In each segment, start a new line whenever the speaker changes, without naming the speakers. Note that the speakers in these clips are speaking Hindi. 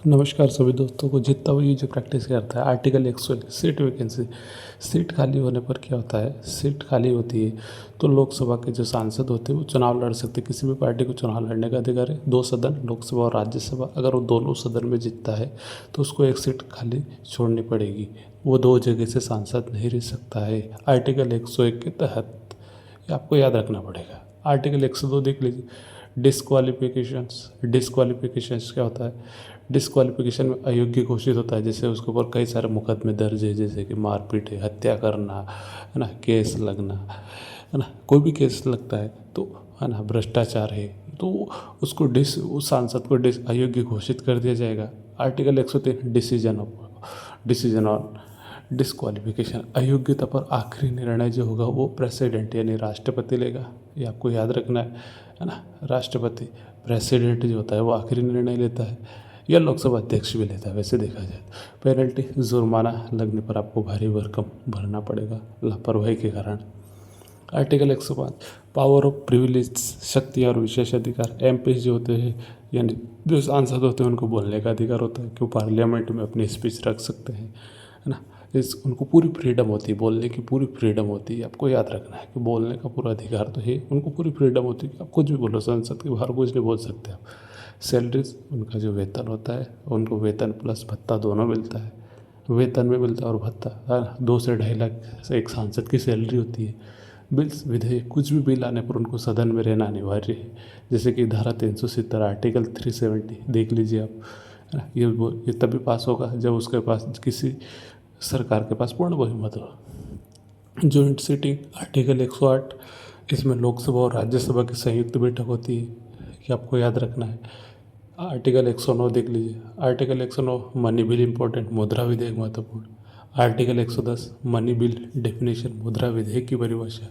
नमस्कार सभी दोस्तों को। जितना भी ये जो प्रैक्टिस करता है आर्टिकल 100 सीट वैकेंसी, सीट खाली होने पर क्या होता है, सीट खाली होती है तो लोकसभा के जो सांसद होते हैं वो चुनाव लड़ सकते हैं। किसी भी पार्टी को चुनाव लड़ने का अधिकार है। दो सदन, लोकसभा और राज्यसभा, अगर वो दोनों सदन में जीतता है तो उसको एक सीट खाली छोड़नी पड़ेगी। वो दो जगह से सांसद नहीं रह सकता है आर्टिकल 101 के तहत। ये आपको याद रखना पड़ेगा। आर्टिकल 102 देख लीजिए, डिस्क्वालिफिकेशंस क्या होता है। डिस्क्वालिफिकेशन में अयोग्य घोषित होता है, जैसे उसके ऊपर कई सारे मुकदमे दर्ज है, जैसे कि मारपीट है, हत्या करना है ना, केस लगना है ना, कोई भी केस लगता है तो है ना, भ्रष्टाचार है तो उसको उस सांसद को अयोग्य घोषित कर दिया जाएगा। आर्टिकल 103 डिसीजन ऑन डिस्क्वालिफिकेशन, अयोग्यता पर आखिरी निर्णय जो होगा वो प्रेसिडेंट यानी राष्ट्रपति लेगा। ये आपको याद रखना है ना। राष्ट्रपति, प्रेसिडेंट जो होता है वो आखिरी निर्णय लेता है, या लोकसभा अध्यक्ष भी लेता है वैसे देखा जाए। पेनल्टी, जुर्माना लगने पर आपको भारी भरकम भरना पड़ेगा लापरवाही के कारण। आर्टिकल 105 पावर ऑफ प्रिविलेज, शक्ति और विशेष अधिकार। एमपी जो होते हैं यानी जो सांसद होते हैं उनको बोलने का अधिकार होता है कि वो पार्लियामेंट में अपनी स्पीच रख सकते हैं, है ना। उनको पूरी फ्रीडम होती है, बोलने की पूरी फ्रीडम होती है। आपको याद रखना है कि बोलने का पूरा अधिकार तो है, उनको पूरी फ्रीडम होती है कि आप कुछ भी बोलो, संसद के बाहर कुछ नहीं बोल सकते आप। सैलरीज, उनका जो वेतन होता है उनको वेतन प्लस भत्ता दोनों मिलता है। वेतन भी मिलता है और भत्ता, है ना। 2 से 2.5 लाख से एक सांसद की सैलरी होती है। बिल्स, विधेयक, कुछ भी बिल आने पर उनको सदन में रहना अनिवार्य है, जैसे कि धारा 370, आर्टिकल 370 देख लीजिए आप, है ना। ये तभी पास होगा जब उसके पास किसी सरकार के पास पूर्ण बहुमत हो। जॉइंट सीटिंग, आर्टिकल 108, इसमें लोकसभा और राज्यसभा की संयुक्त बैठक होती है, ये आपको याद रखना है। आर्टिकल 109 देख लीजिए, आर्टिकल 109 मनी बिल इंपॉर्टेंट, मुद्रा विधेयक महत्वपूर्ण। आर्टिकल 110 मनी बिल डेफिनेशन, मुद्रा विधेयक की परिभाषा।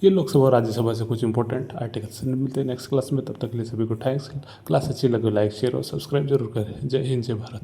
ये लोकसभा और राज्यसभा से कुछ इंपॉर्टेंट आर्टिकल से मिलते हैं नेक्स्ट क्लास में। तब तक के लिए सभी को थैंक्स। क्लास अच्छी लगे लाइक शेयर और सब्सक्राइब जरूर करें। जय हिंद, जय भारत।